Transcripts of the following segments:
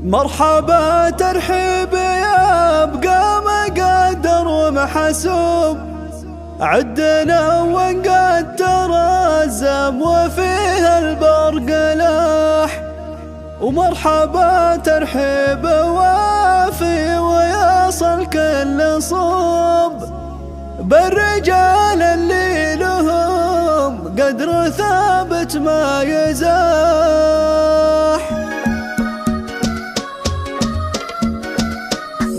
مرحبا ترحيب يا بقى مقدر ومحسوب، عدنا وقد ترزم وفيها البرق لاح. ومرحبا ترحيب وافي ويصل كل صوب، بالرجال اللي لهم قدر ثابت ما يزاح.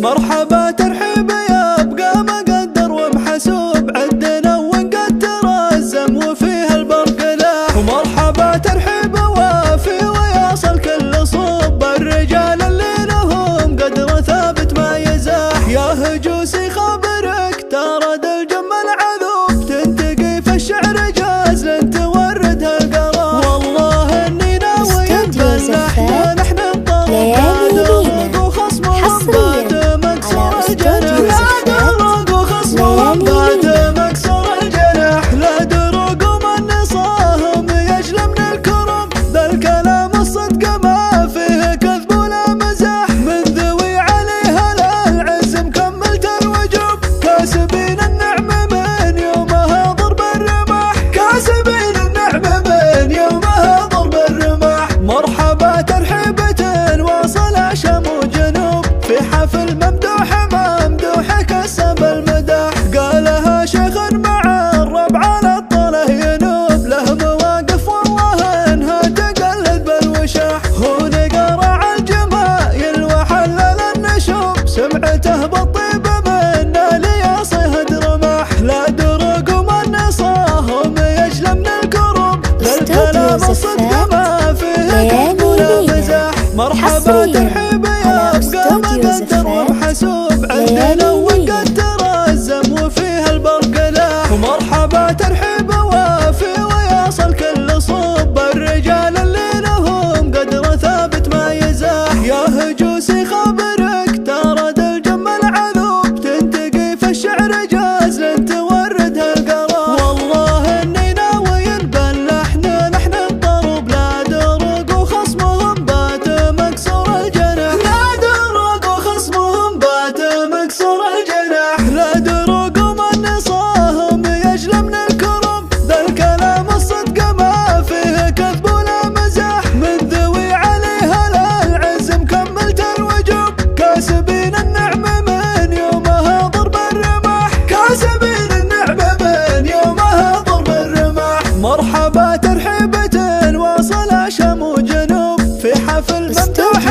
مرحبا ترحيب يا بقى مقدر ومحسوب، عدنا وقد ترزم وفيها البرق لاح. ومرحبا ترحيب وافي ويصل كل صوب، الرجال اللي لهم قدر ثابت ما يزاح. يا هجوسي خبرك ترى ذا الجم العذوب، تنتقي في الشعر جاز لن تورد هالقرار. والله اني ناوي نبلحنا نحن نطرب وخصمهم بات مكسور الجناح. لا دروق وخصمهم بات مكسور الجناح، لا دروق ومن نصاهم يجلى من الكرم. ذا الكلام الصدق ما فيه كذب ولا مزاح، من ذوي عليها العز مكملت الوجوب. كاسبين النعمة من يومها ضرب الرماح، كاسبين النعمة من يومها ضرب الرماح. مرحبا ترحيبة واصل شم وجنوب، في حفل ممدوح ممدوح كسب المداح. قالها شيخ مع الربع على الطله ينوب، له مواقف والله انها تقلد بالوشاح. هو نقرع الجمايل وحلل النشوب، سمعته بالطيب من لياصي هدر رماح. لا دروق ومن نصاهم يجلى من الكروب، للكلام الصدق ما فيه كذب ولا مزاح. مرحبا ترحيب يا بقى مقدر ومحسوب، عدنا وقد ترزم وفيها البرق لاح. ومرحبا ترحيب وافي ويصل كل صوب، الرجال اللي لهم قدر ثابت ما يزاح. يا هجوسي خبرك ترى ذا الجم العذوب، تنتقي في الشعر جاز لن تورد هالقرار. والله اني ناوي نبلحنا نحن نطرب، لا دروق وخصمهم بات مكسور الجناح. لا دروق وخصمهم بات مكسور الجناح، لا دروق ومن نصاهم يجلى من الكرم. ذا الكلام الصدق ما فيه كذب ولا مزاح، من ذوي عليها العز مكملت الوجوب. كاسبين النعمة من يومها ضرب الرماح، كاسبين النعمة من يومها ضرب الرماح. مرحبا ترحيبة واصل شم وجنوب، في حفل ممدوح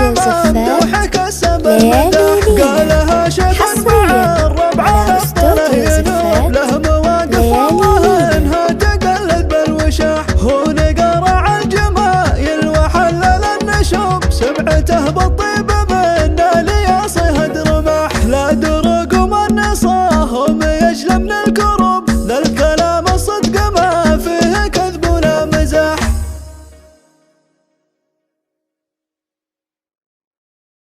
ممدوح كسب المداح. قالها شيخ مع الربع على الطله ينوب، له مواقف والله انها تقلد بالوشاح. هو نقرع الجمايل وحلل النشوب، سمعته بالطيب